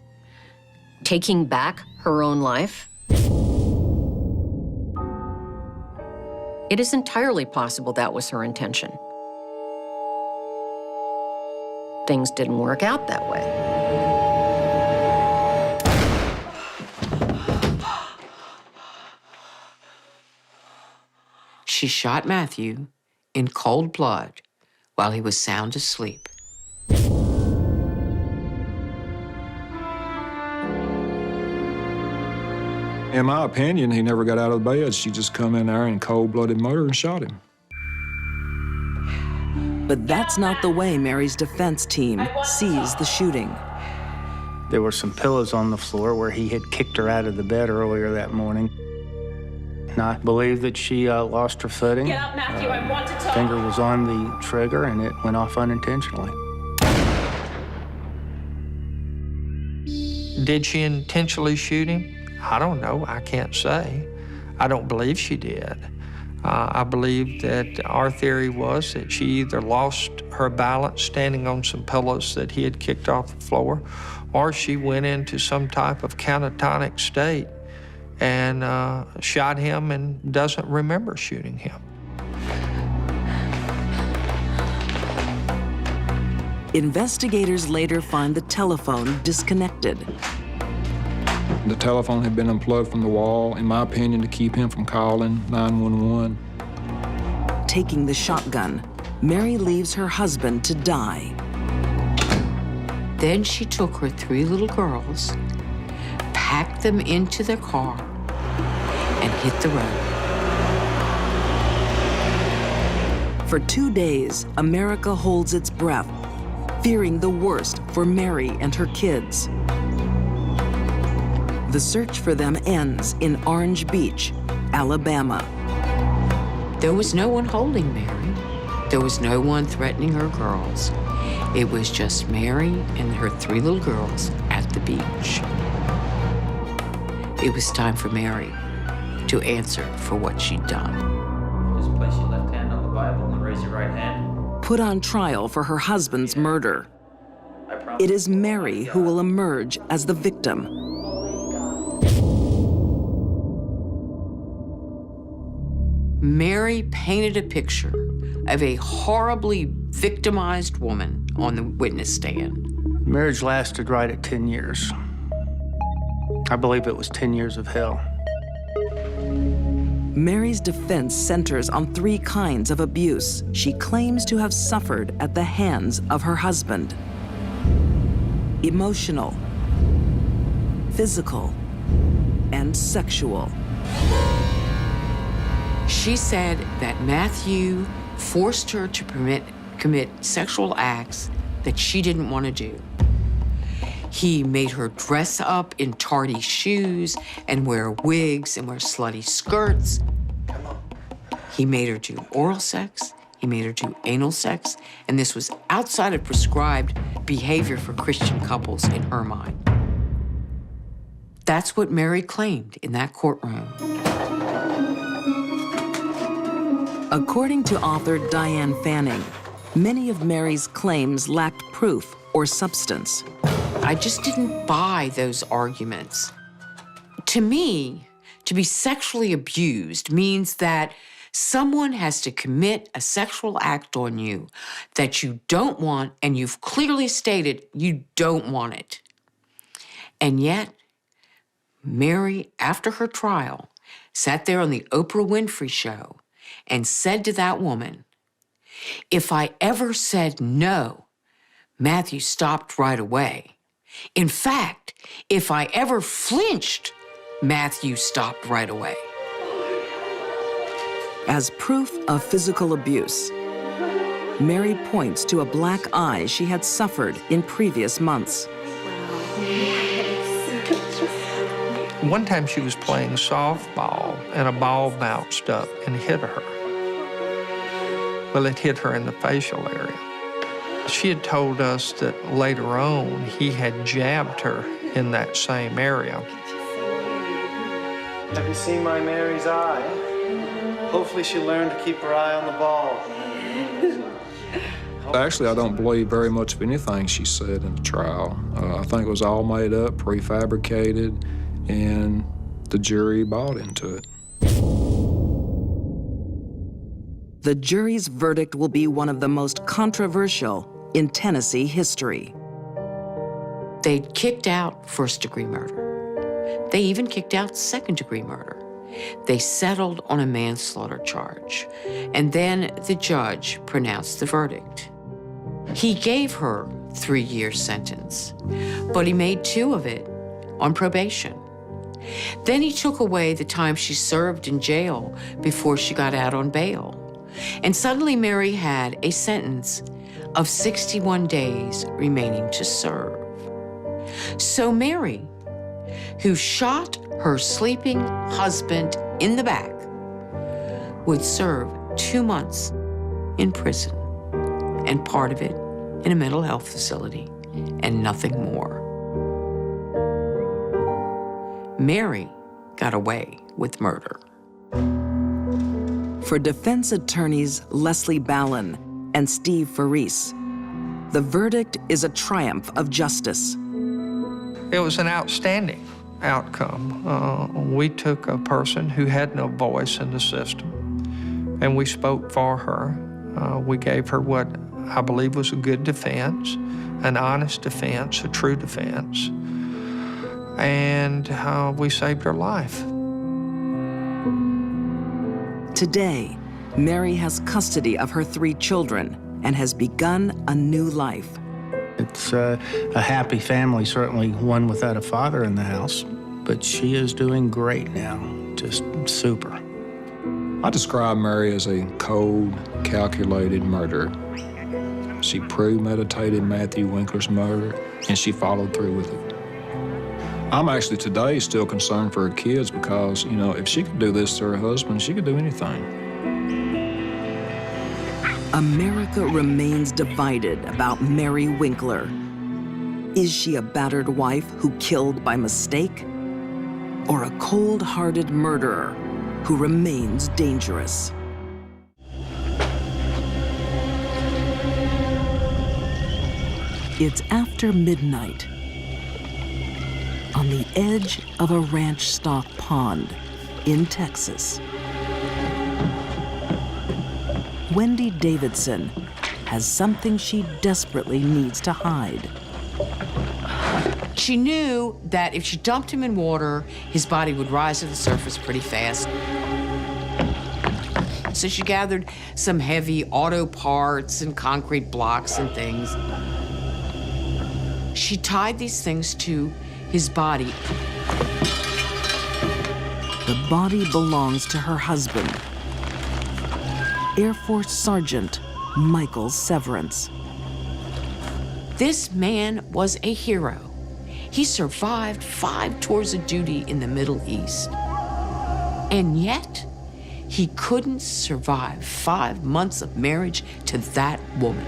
taking back her own life. It is entirely possible that was her intention. Things didn't work out that way. She shot Matthew in cold blood while he was sound asleep. In my opinion, he never got out of the bed. She just come in there in cold-blooded murder and shot him. But that's not the way Mary's defense team sees the shooting. There were some pillows on the floor where he had kicked her out of the bed earlier that morning. And I believe that she lost her footing. Get up, Matthew. I want to talk. Finger was on the trigger and it went off unintentionally. Did she intentionally shoot him? I don't know. I can't say. I don't believe she did. I believe that our theory was that she either lost her balance standing on some pillows that he had kicked off the floor, or she went into some type of catatonic state and shot him and doesn't remember shooting him. Investigators later find the telephone disconnected. The telephone had been unplugged from the wall, in my opinion, to keep him from calling 911. Taking the shotgun, Mary leaves her husband to die. Then she took her 3 little girls, packed them into their car, and hit the road. For 2 days, America holds its breath, fearing the worst for Mary and her kids. The search for them ends in Orange Beach, Alabama. There was no one holding Mary. There was no one threatening her girls. It was just Mary and her 3 little girls at the beach. It was time for Mary to answer for what she'd done. Just place your left hand on the Bible and raise your right hand. Put on trial for her husband's murder. I It is Mary who will emerge as the victim. Mary painted a picture of a horribly victimized woman on the witness stand. Marriage lasted right at 10 years. I believe it was 10 years of hell. Mary's defense centers on 3 kinds of abuse she claims to have suffered at the hands of her husband: emotional, physical, and sexual. She said that Matthew forced her to commit sexual acts that she didn't want to do. He made her dress up in tarty shoes and wear wigs and wear slutty skirts. He made her do oral sex, he made her do anal sex, and this was outside of prescribed behavior for Christian couples in her mind. That's what Mary claimed in that courtroom. According to author Diane Fanning, many of Mary's claims lacked proof or substance. I just didn't buy those arguments. To me, to be sexually abused means that someone has to commit a sexual act on you that you don't want, and you've clearly stated you don't want it. And yet, Mary, after her trial, sat there on the Oprah Winfrey Show and said to that woman, "If I ever said no, Matthew stopped right away. In fact, if I ever flinched, Matthew stopped right away." As proof of physical abuse, Mary points to a black eye she had suffered in previous months. One time she was playing softball and a ball bounced up and hit her. Well, it hit her in the facial area. She had told us that later on he had jabbed her in that same area. Have you seen my Mary's eye? Hopefully she learned to keep her eye on the ball. Actually, I don't believe very much of anything she said in the trial. I think it was all made up, prefabricated, and the jury bought into it. The jury's verdict will be one of the most controversial in Tennessee history. They'd kicked out first-degree murder. They even kicked out second-degree murder. They settled on a manslaughter charge, and then the judge pronounced the verdict. He gave her a 3-year sentence, but he made 2 of it on probation. Then he took away the time she served in jail before she got out on bail. And suddenly Mary had a sentence of 61 days remaining to serve. So Mary, who shot her sleeping husband in the back, would serve 2 months in prison, and part of it in a mental health facility, and nothing more. Mary got away with murder. For defense attorneys Leslie Ballin and Steve Faris, the verdict is a triumph of justice. It was an outstanding outcome. We took a person who had no voice in the system, and we spoke for her. We gave her what I believe was a good defense, an honest defense, a true defense, and we saved her life. Today, Mary has custody of her 3 children and has begun a new life. It's a happy family, certainly one without a father in the house, but she is doing great now, just super. I describe Mary as a cold, calculated murderer. She premeditated Matthew Winkler's murder, and she followed through with it. I'm actually today still concerned for her kids because, you know, if she could do this to her husband, she could do anything. America remains divided about Mary Winkler. Is she a battered wife who killed by mistake? Or a cold-hearted murderer who remains dangerous? It's after midnight on the edge of a ranch stock pond in Texas. Wendy Davidson has something she desperately needs to hide. She knew that if she dumped him in water, his body would rise to the surface pretty fast. So she gathered some heavy auto parts and concrete blocks and things. She tied these things to his body. The body belongs to her husband, Air Force Sergeant Michael Severance. This man was a hero. He survived 5 tours of duty in the Middle East. And yet, he couldn't survive 5 months of marriage to that woman.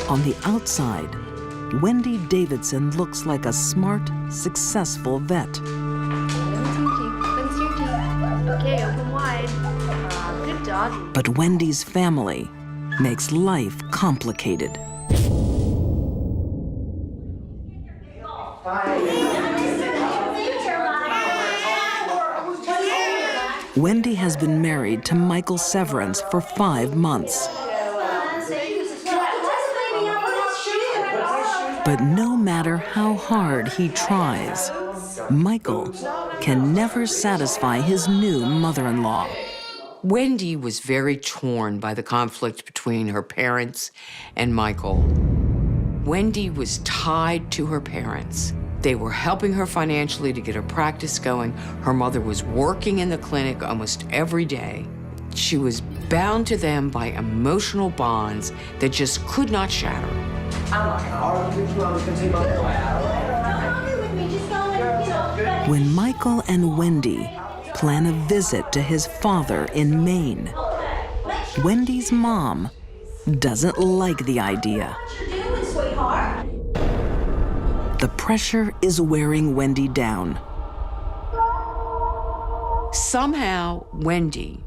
On the outside, Wendy Davidson looks like a smart, successful vet. Okay, open wide. Good doggy. But Wendy's family makes life complicated. Wendy has been married to Michael Severance for 5 months. But no matter how hard he tries, Michael can never satisfy his new mother-in-law. Wendy was very torn by the conflict between her parents and Michael. Wendy was tied to her parents. They were helping her financially to get her practice going. Her mother was working in the clinic almost every day. She was bound to them by emotional bonds that just could not shatter. I'm not gonna argue with you. I'm gonna take my When Michael and Wendy plan a visit to his father in Maine, Wendy's mom doesn't like the idea. The pressure is wearing Wendy down. Somehow, Wendy,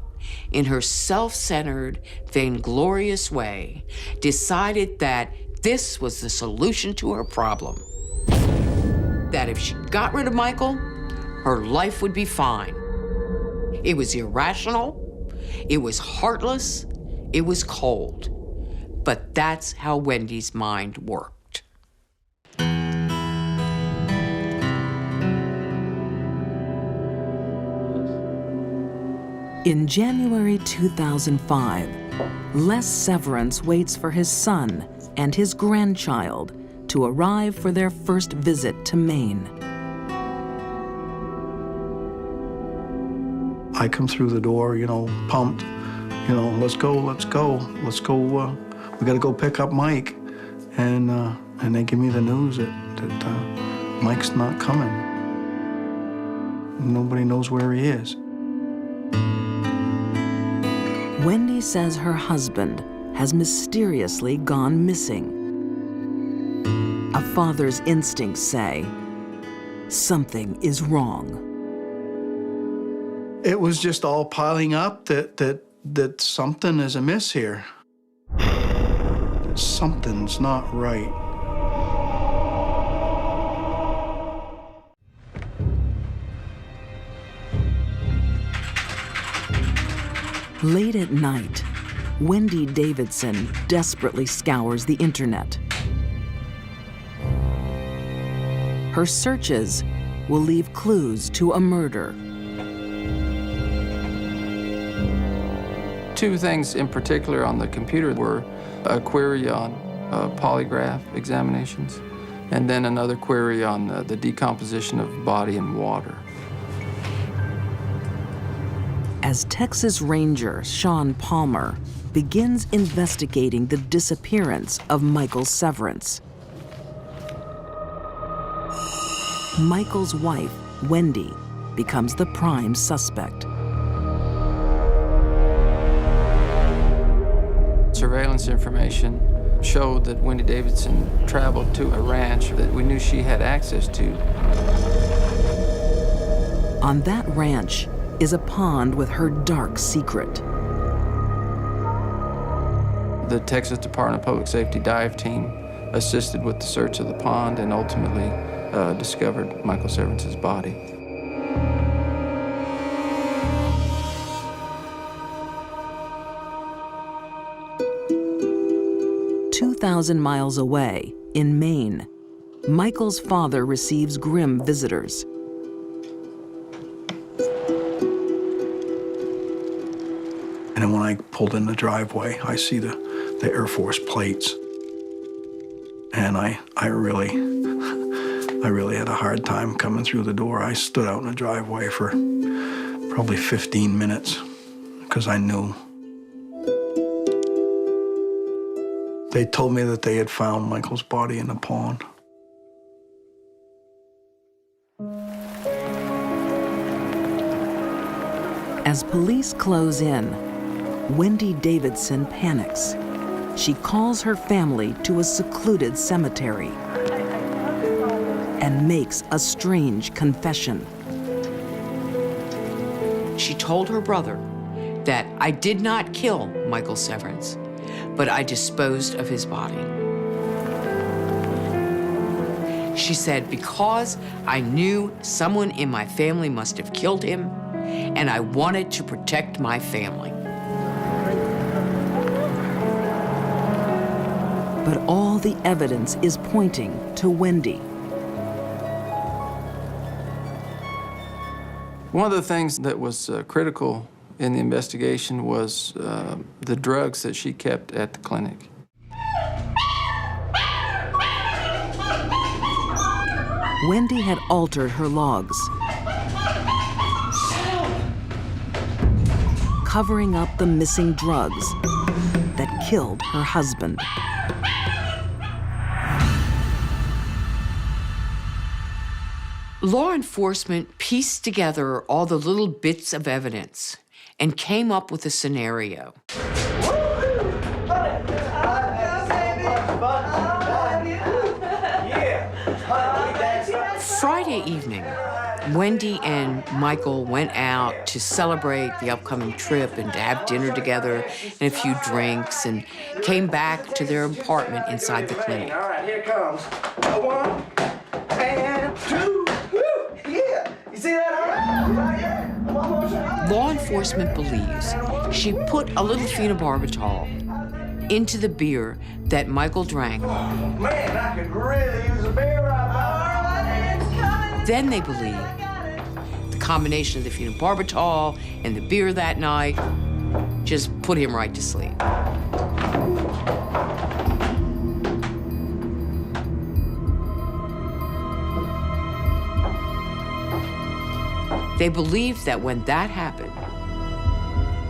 in her self-centered, vainglorious way, decided that this was the solution to her problem. That if she got rid of Michael, her life would be fine. It was irrational, it was heartless, it was cold. But that's how Wendy's mind worked. In January 2005, Les Severance waits for his son and his grandchild to arrive for their first visit to Maine. I come through the door, pumped, let's go. We gotta go pick up Mike. And they give me the news that Mike's not coming. Nobody knows where he is. Wendy says her husband has mysteriously gone missing. A father's instincts say something is wrong. It was just all piling up that something is amiss here. That something's not right. Late at night, Wendy Davidson desperately scours the internet. Her searches will leave clues to a murder. 2 things in particular on the computer were a query on polygraph examinations, and then another query on the decomposition of body in water. As Texas Ranger Sean Palmer begins investigating the disappearance of Michael Severance, Michael's wife, Wendy, becomes the prime suspect. Surveillance information showed that Wendy Davidson traveled to a ranch that we knew she had access to. On that ranch is a pond with her dark secret. The Texas Department of Public Safety dive team assisted with the search of the pond and ultimately discovered Michael Severance's body. "2,000 miles away, in Maine, Michael's father receives grim visitors. And then when I pulled in the driveway, I see the Air Force plates. And I really had a hard time coming through the door. I stood out in the driveway for probably 15 minutes because I knew. They told me that they had found Michael's body in the pond. As police close in, Wendy Davidson panics. She calls her family to a secluded cemetery and makes a strange confession. She told her brother that I did not kill Michael Severance, but I disposed of his body. She said, because I knew someone in my family must have killed him, and I wanted to protect my family. But all the evidence is pointing to Wendy. One of the things that was critical in the investigation was the drugs that she kept at the clinic. Wendy had altered her logs, covering up the missing drugs that killed her husband. Law enforcement pieced together all the little bits of evidence and came up with a scenario. Friday evening, Wendy and Michael went out to celebrate the upcoming trip and to have dinner together and a few drinks, and came back to their apartment inside the clinic. All right, here it comes. 1 and 2. Yeah, you see that? Law enforcement believes she put a little phenobarbital into the beer that Michael drank. Man, I could really use a beer right now. Then they believe the combination of the phenobarbital and the beer that night just put him right to sleep. They believe that when that happened,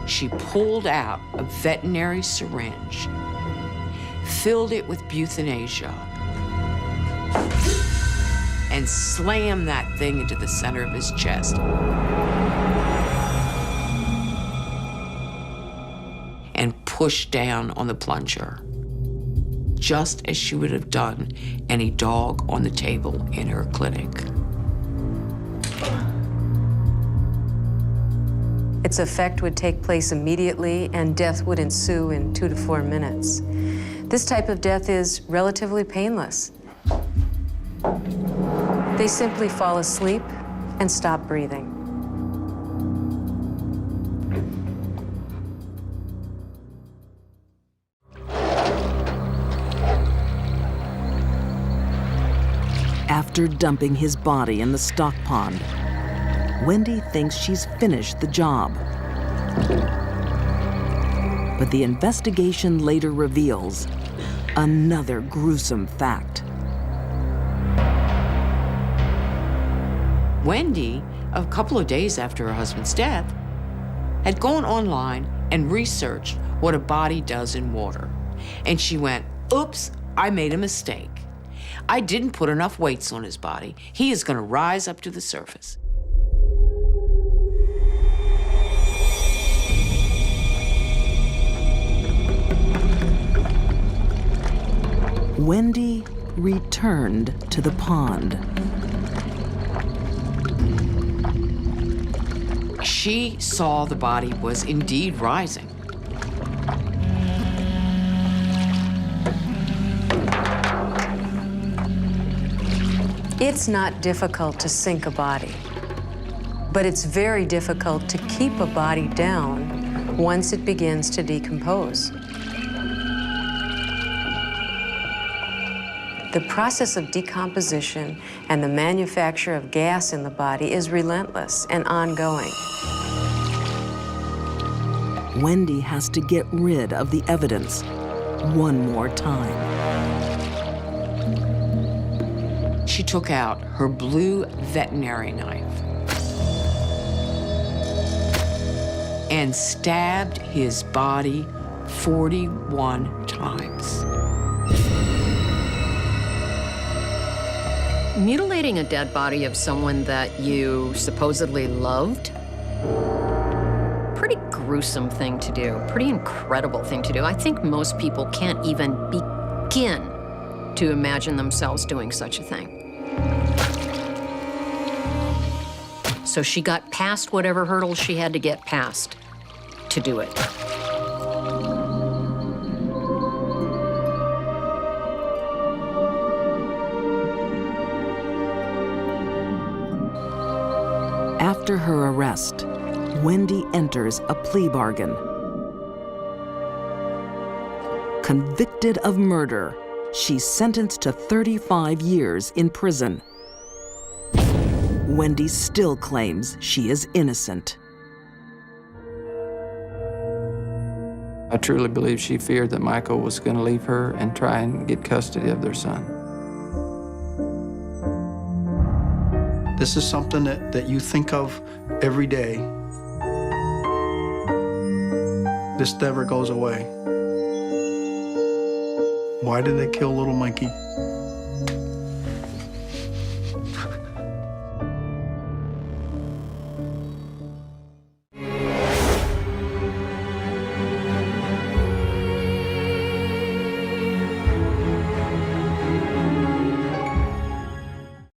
she pulled out a veterinary syringe, filled it with euthanasia, and slammed that thing into the center of his chest. And pushed down on the plunger, just as she would have done any dog on the table in her clinic. Its effect would take place immediately, and death would ensue in 2 to 4 minutes. This type of death is relatively painless. They simply fall asleep and stop breathing. After dumping his body in the stock pond, Wendy thinks she's finished the job. But the investigation later reveals another gruesome fact. Wendy, a couple of days after her husband's death, had gone online and researched what a body does in water. And she went, oops, I made a mistake. I didn't put enough weights on his body. He is going to rise up to the surface. Wendy returned to the pond. She saw the body was indeed rising. It's not difficult to sink a body, but it's very difficult to keep a body down once it begins to decompose. The process of decomposition and the manufacture of gas in the body is relentless and ongoing. Wendy has to get rid of the evidence one more time. She took out her blue veterinary knife and stabbed his body 41 times. Mutilating a dead body of someone that you supposedly loved, pretty gruesome thing to do, pretty incredible thing to do. I think most people can't even begin to imagine themselves doing such a thing. So she got past whatever hurdles she had to get past to do it. After her arrest, Wendy enters a plea bargain. Convicted of murder, she's sentenced to 35 years in prison. Wendy still claims she is innocent. I truly believe she feared that Michael was going to leave her and try and get custody of their son. This is something that you think of every day. This never goes away. Why did they kill little Mikey?